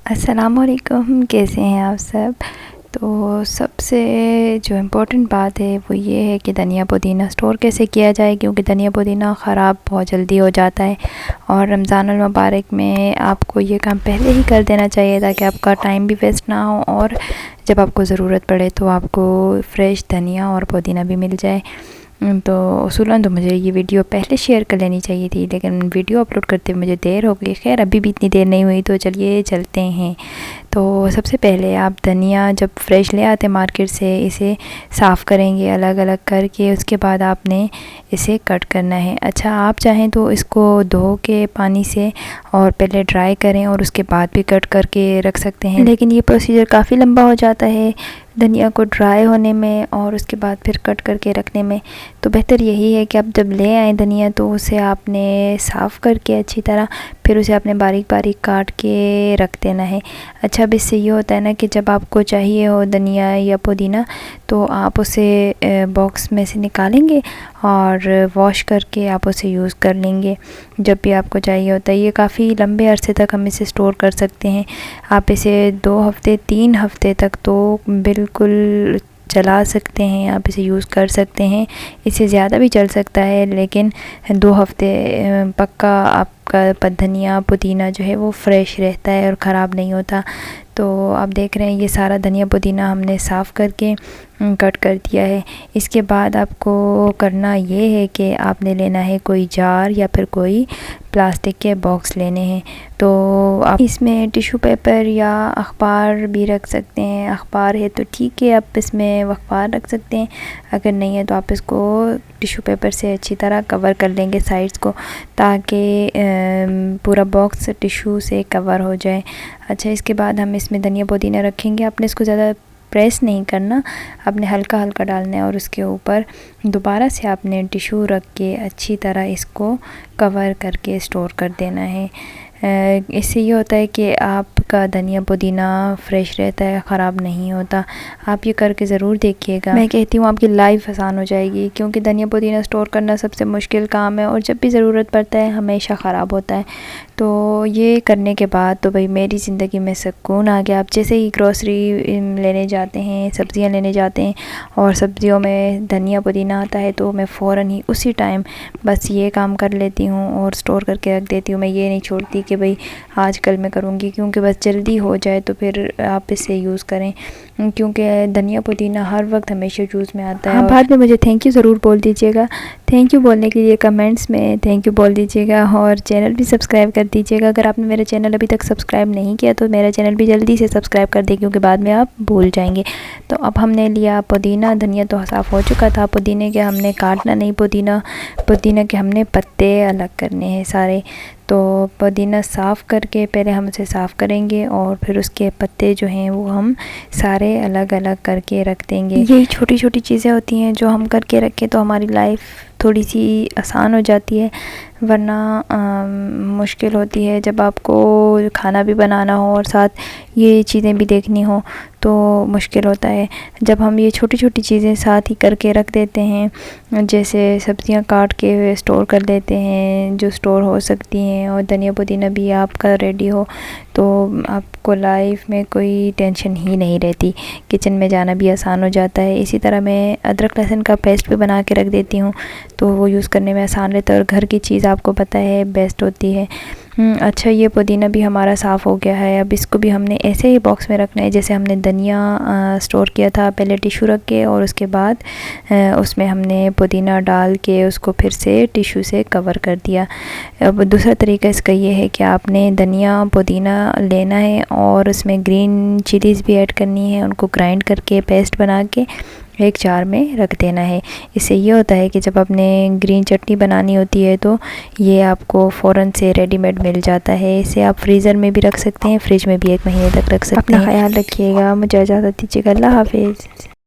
अस्सलामुअलैकुम, कैसे हैं आप सब। तो सबसे जो इम्पोर्टेंट बात है वो ये है कि धनिया पुदीना स्टोर कैसे किया जाए, क्योंकि धनिया पुदीना ख़राब बहुत जल्दी हो जाता है और रमज़ानुल मुबारक में आपको ये काम पहले ही कर देना चाहिए ताकि आपका टाइम भी वेस्ट ना हो और जब आपको ज़रूरत पड़े तो आपको फ़्रेश धनिया और पुदीना भी मिल जाए। तो उसूलन तो मुझे ये वीडियो पहले शेयर कर लेनी चाहिए थी, लेकिन वीडियो अपलोड करते मुझे देर हो गई। खैर अभी भी इतनी देर नहीं हुई, तो चलिए चलते हैं। तो सबसे पहले आप धनिया जब फ्रेश ले आते मार्केट से, इसे साफ़ करेंगे अलग अलग करके। उसके बाद आपने इसे कट करना है। अच्छा, आप चाहें तो इसको धो के पानी से और पहले ड्राई करें और उसके बाद भी कट करके रख सकते हैं, लेकिन ये प्रोसीजर काफ़ी लंबा हो जाता है धनिया को ड्राई होने में और उसके बाद फिर कट करके रखने में। तो बेहतर यही है कि आप जब ले आएँ धनिया तो उसे आपने साफ़ करके अच्छी तरह फिर उसे आपने बारीक बारीक काट के रख देना है। अच्छा, अब इससे ये होता है ना कि जब आपको चाहिए हो धनिया या पुदीना तो आप उसे बॉक्स में से निकालेंगे और वॉश करके आप उसे यूज़ कर लेंगे जब भी आपको चाहिए होता है। ये काफ़ी लंबे अरसे तक हम इसे स्टोर कर सकते हैं। आप इसे 2 हफ़्ते 3 हफ़्ते तक तो बिल्कुल चला सकते हैं, आप इसे यूज़ कर सकते हैं। इससे ज़्यादा भी चल सकता है, लेकिन 2 हफ़्ते पक्का आपका धनिया पुदीना जो है वो फ्रेश रहता है और ख़राब नहीं होता। तो आप देख रहे हैं ये सारा धनिया पुदीना हमने साफ़ करके कट कर दिया है। इसके बाद आपको करना ये है कि आपने लेना है कोई जार या फिर कोई प्लास्टिक के बॉक्स लेने हैं। तो आप इसमें टिश्यू पेपर या अखबार भी रख सकते हैं। अखबार है तो ठीक है, आप इसमें अखबार रख सकते हैं। अगर नहीं है तो आप इसको टिश्यू पेपर से अच्छी तरह कवर कर लेंगे साइड्स को, ताकि पूरा बॉक्स टिश्यू से कवर हो जाए। अच्छा, इसके बाद हम इसमें धनिया पुदीना रखेंगे। आपने इसको ज़्यादा प्रेस नहीं करना, आपने हल्का हल्का डालना है और उसके ऊपर दोबारा से आपने टिश्यू रख के अच्छी तरह इसको कवर करके स्टोर कर देना है। इससे ये होता है कि आपका धनिया पुदीना फ्रेश रहता है, ख़राब नहीं होता। आप ये करके ज़रूर देखिएगा। मैं कहती हूँ आपकी लाइफ आसान हो जाएगी, क्योंकि धनिया पुदीना स्टोर करना सबसे मुश्किल काम है और जब भी ज़रूरत पड़ता है हमेशा ख़राब होता है। तो ये करने के बाद तो भाई मेरी ज़िंदगी में सुकून आ गया। आप जैसे ही ग्रोसरी लेने जाते हैं, सब्ज़ियाँ लेने जाते हैं और सब्ज़ियों में धनिया पुदीना आता है तो मैं फ़ौरन ही उसी टाइम बस ये काम कर लेती हूँ और स्टोर करके रख देती हूँ। मैं ये नहीं छोड़ती कि भाई आज कल मैं करूँगी, क्योंकि बस जल्दी हो जाए तो फिर आप इसे यूज़ करें, क्योंकि धनिया पुदीना हर वक्त हमेशा यूज़ में आता है। बाद में मुझे थैंक यू ज़रूर बोल दीजिएगा। थैंक यू बोलने के लिए कमेंट्स में थैंक यू बोल दीजिएगा और चैनल भी सब्सक्राइब कर दीजिएगा। अगर आपने मेरा चैनल अभी तक सब्सक्राइब नहीं किया तो मेरा चैनल भी जल्दी से सब्सक्राइब कर दें, क्योंकि बाद में आप भूल जाएंगे। तो अब हमने लिया पुदीना, धनिया तो साफ़ हो चुका था। पुदीने के हमने काटना नहीं, पुदीना के हमने पत्ते अलग करने हैं सारे। तो पुदीना साफ़ करके पहले हम उसे साफ़ करेंगे और फिर उसके पत्ते जो हैं वो हम सारे अलग अलग करके रख देंगे। यही छोटी छोटी चीज़ें होती हैं जो हम करके रखें तो हमारी लाइफ थोड़ी सी आसान हो जाती है, वरना मुश्किल होती है जब आपको खाना भी बनाना हो और साथ ये चीज़ें भी देखनी हो तो मुश्किल होता है। जब हम ये छोटी छोटी चीज़ें साथ ही करके रख देते हैं, जैसे सब्ज़ियां काट के स्टोर कर देते हैं जो स्टोर हो सकती हैं, और धनिया पुदीना भी आपका रेडी हो, तो आपको लाइफ में कोई टेंशन ही नहीं रहती। किचन में जाना भी आसान हो जाता है। इसी तरह मैं अदरक लहसुन का पेस्ट भी बना के रख देती हूँ, तो वो यूज़ करने में आसान रहता है और घर की चीज़ आपको पता है बेस्ट होती है। अच्छा, ये पुदीना भी हमारा साफ़ हो गया है। अब इसको भी हमने ऐसे ही बॉक्स में रखना है जैसे हमने धनिया स्टोर किया था, पहले टिश्यू रख के और उसके बाद उसमें हमने पुदीना डाल के उसको फिर से टिश्यू से कवर कर दिया। अब दूसरा तरीका इसका ये है कि आपने धनिया पुदीना लेना है और उसमें ग्रीन चिलीज़ भी ऐड करनी है, उनको ग्राइंड करके पेस्ट बना के एक जार में रख देना है। इससे ये होता है कि जब आपने ग्रीन चटनी बनानी होती है तो ये आपको फ़ौरन से रेडीमेड मिल जाता है। इसे आप फ्रीज़र में भी रख सकते हैं, फ्रिज में भी 1 महीने तक रख सकते हैं। अपना ख्याल रखिएगा, मुझे इजाज़त दीजिएगा। अल्लाह हाफ़िज़।